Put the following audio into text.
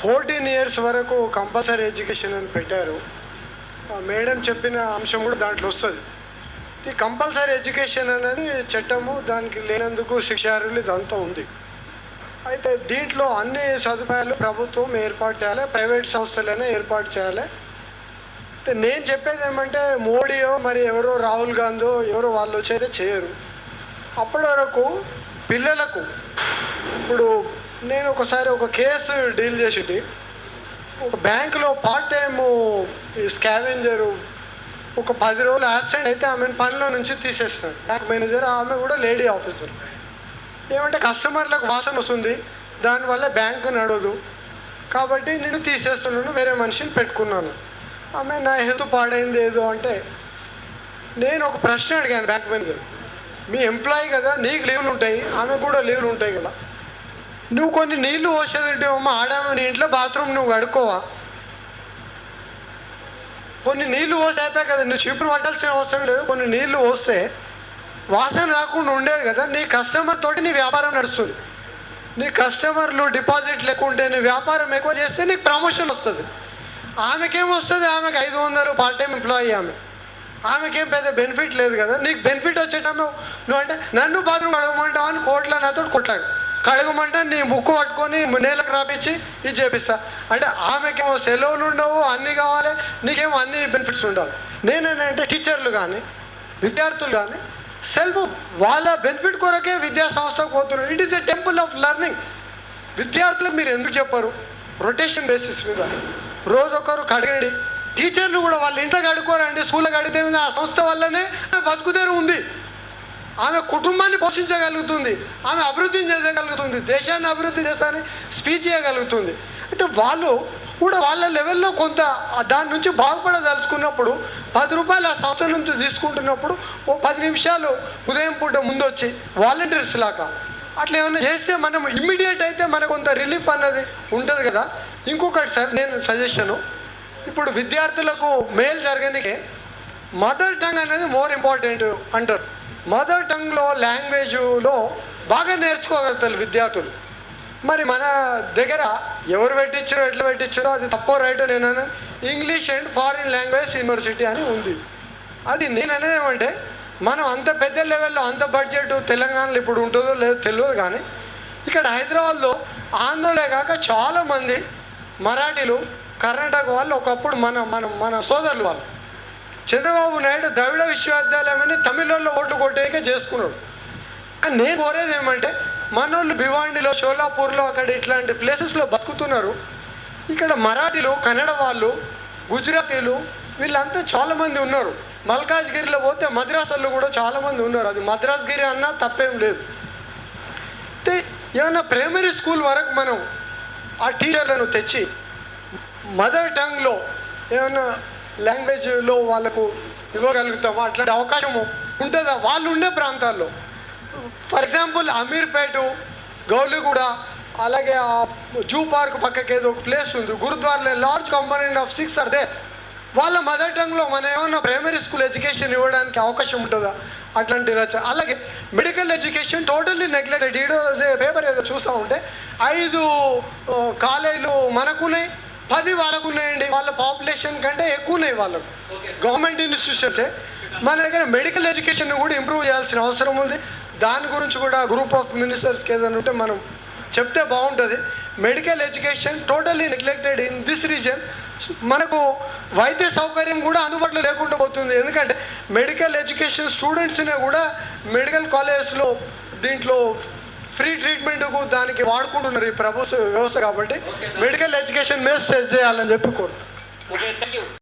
14 years వరకు compulsory education అని పెట్టారు. మేడం చెప్పిన అంశం కూడా దాంట్లో వస్తుంది. ఈ కంపల్సరీ ఎడ్యుకేషన్ అనేది చట్టము, దానికి లేనందుకు శిక్షార్హులు ఇదంతా ఉంది. అయితే దీంట్లో అన్ని సదుపాయాలు ప్రభుత్వం ఏర్పాటు చేయాలి, ప్రైవేట్ సంస్థలైనా ఏర్పాటు చేయాలి. అయితే నేను చెప్పేది ఏమంటే మోడీయో మరి ఎవరో రాహుల్ గాంధీ ఎవరో వాళ్ళు వచ్చేదే చేయరు. అప్పటి వరకు పిల్లలకు ఇప్పుడు నేను ఒకసారి ఒక కేసు డీల్ చేసేటి, ఒక బ్యాంకులో పార్ట్ టైము స్కావెంజరు ఒక 10 రోజులు యాబ్సెంట్ అయితే ఆమెను పనిలో నుంచి తీసేస్తున్నాడు బ్యాంక్ మేనేజర్. ఆమె కూడా లేడీ ఆఫీసర్. ఏమంటే కస్టమర్లకు వాసన వస్తుంది, దానివల్ల బ్యాంక్ నడవదు కాబట్టి నేను తీసేస్తున్నాను, వేరే మనిషిని పెట్టుకున్నాను. ఆమె నా హెల్త్ పాడైంది ఏదో అంటే నేను ఒక ప్రశ్న అడిగాను బ్యాంక్ మేనేజర్, మీ ఎంప్లాయీ కదా, నీకు లీవ్లు ఉంటాయి, ఆమెకు కూడా లీవ్లు ఉంటాయి కదా, నువ్వు కొన్ని నీళ్లు పోసేదింటేమో ఆడాము, నీ ఇంట్లో బాత్రూమ్ నువ్వు కడుక్కోవా? కొన్ని నీళ్లు పోసి అయిపోయాయి కదా, నువ్వు చీపురు పట్టాల్సిన అవసరం లేదు, కొన్ని నీళ్లు పోస్తే వాసన రాకుండా ఉండేది కదా. నీ కస్టమర్ తోటి నీ వ్యాపారం నడుస్తుంది. నీ కస్టమర్లు డిపాజిట్ లేకుంటే నీ వ్యాపారం ఎక్కువ చేస్తే నీకు ప్రమోషన్ వస్తుంది. ఆమెకేం వస్తుంది? ఆమెకు 500 పార్ట్ టైం ఎంప్లాయీ, ఆమెకేం పెద్ద బెనిఫిట్ లేదు కదా. నీకు బెనిఫిట్ వచ్చేటప్పుడు నువ్వు అంటే నన్ను బాత్రూమ్ కడగమంటావు అని కోట్ల నాతో కొట్లాడు, కడగమంటే నీ ముక్కు పట్టుకొని నేలకు రాపించి ఇది చేపిస్తా అంటే ఆమెకేమో సెలవులు ఉండవు, అన్నీ కావాలి, నీకేమో అన్ని బెనిఫిట్స్ ఉండాలి. నేనేంటంటే టీచర్లు కానీ విద్యార్థులు కానీ సెల్ఫ్ వాళ్ళ బెనిఫిట్ కొరకే విద్యా సంస్థకు పోతున్నారు. It is a temple of learning. విద్యార్థులకు మీరు ఎందుకు చెప్పరు? రొటేషన్ బేసిస్ మీద రోజు ఒకరు కడగండి. టీచర్లు కూడా వాళ్ళ ఇంట్లో కడుక్కోరండి, స్కూల్లో కడితే ఆ సంస్థ వల్లనే బతుకుదేరు ఉంది. ఆమె కుటుంబాన్ని పోషించగలుగుతుంది, ఆమె అభివృద్ధిని చేయగలుగుతుంది, దేశాన్ని అభివృద్ధి చేస్తానని స్పీచ్ చేయగలుగుతుంది. అయితే వాళ్ళు కూడా వాళ్ళ లెవెల్లో కొంత దాని నుంచి బాగుపడదలుచుకున్నప్పుడు 10 రూపాయలు ఆ సంస్థ నుంచి తీసుకుంటున్నప్పుడు ఓ 10 నిమిషాలు ఉదయం పూట ముందు వచ్చి వాలంటీర్స్ లాగా అట్లా ఏమైనా చేస్తే మనం ఇమ్మీడియట్ అయితే మనకు కొంత రిలీఫ్ అన్నది ఉంటుంది కదా. ఇంకొకటి సార్, నేను సజెషను, ఇప్పుడు విద్యార్థులకు మేలు జరగనికే మదర్ టంగ్ అనేది మోర్ ఇంపార్టెంట్ అంటారు. మదర్ టంగ్లో లాంగ్వేజ్లో బాగా నేర్చుకోగలుగుతారు విద్యార్థులు. మరి మన దగ్గర ఎవరు పెట్టించారో ఎట్లా పెట్టించారో అది తప్పో రైటో నేను English and foreign language university అని ఉంది. అది నేను అనేది ఏమంటే మనం అంత పెద్ద లెవెల్లో అంత బడ్జెట్ తెలంగాణలో ఇప్పుడు ఉంటుందో లేదో తెలియదు, కానీ ఇక్కడ హైదరాబాద్లో ఆంధ్రలో కాక చాలామంది మరాఠీలు కర్ణాటక వాళ్ళు ఒకప్పుడు మన సోదరులు వాళ్ళు. చంద్రబాబు నాయుడు ద్రవిడ విశ్వవిద్యాలయం అని తమిళలో ఓట్లు కొట్టేకే చేసుకున్నాడు. కానీ నేను కోరేది ఏమంటే మనోళ్ళు భివాండిలో షోలాపూర్లో అక్కడ ఇట్లాంటి ప్లేసెస్లో బతుకుతున్నారు. ఇక్కడ మరాఠీలు, కన్నడ వాళ్ళు, గుజరాతీలు వీళ్ళంతా చాలామంది ఉన్నారు. మల్కాజ్గిరిలో పోతే మద్రాసుల్లో కూడా చాలామంది ఉన్నారు. అది మద్రాస్గిరి అన్నా తప్పేం లేదు. అయితే ఏమన్నా ప్రైమరీ స్కూల్ వరకు మనం ఆ టీచర్లను తెచ్చి మదర్ టంగ్లో ఏమన్నా లాంగ్వేజ్లో వాళ్ళకు ఇవ్వగలుగుతామా? అట్లాంటి అవకాశము ఉంటుందా వాళ్ళు ఉండే ప్రాంతాల్లో? ఫర్ ఎగ్జాంపుల్ అమీర్పేట, గౌలిగూడ, అలాగే ఆ జూ పార్క్ పక్కకి ఏదో ఒక ప్లేస్ ఉంది, గురుద్వారాలో large component of 6 are there. వాళ్ళ మదర్ టంగ్లో మనం ఏమన్నా ప్రైమరీ స్కూల్ ఎడ్యుకేషన్ ఇవ్వడానికి అవకాశం ఉంటుందా? అట్లాంటి అలాగే మెడికల్ ఎడ్యుకేషన్ టోటల్లీ నెగ్లెక్టెడ్. ఈరోజు పేపర్ ఏదో చూస్తూ ఉంటే 5 కాలేజీలు మనకున్నాయి, 10 వాళ్ళకు ఉన్నాయండి. వాళ్ళ పాపులేషన్ కంటే ఎక్కువ ఉన్నాయి వాళ్ళకు. గవర్నమెంట్ ఇన్స్టిట్యూషన్సే. మన దగ్గర మెడికల్ ఎడ్యుకేషన్ కూడా ఇంప్రూవ్ చేయాల్సిన అవసరం ఉంది. దాని గురించి కూడా గ్రూప్ ఆఫ్ మినిస్టర్స్కి ఏదైనా ఉంటే మనం చెప్తే బాగుంటుంది. Medical education totally neglected in this reason. మనకు వైద్య సౌకర్యం కూడా అందుబాటులో లేకుండా పోతుంది. ఎందుకంటే మెడికల్ ఎడ్యుకేషన్ స్టూడెంట్స్నే కూడా మెడికల్ కాలేజెస్లో దీంట్లో ఫ్రీ ట్రీట్మెంట్కు దానికి వాడుకుంటున్నారు ఈ ప్రభుత్వ వ్యవస్థ. కాబట్టి మెడికల్ ఎడ్యుకేషన్ మీద స్ట్రెస్ చేయాలని చెప్పి కోరుతున్నాను.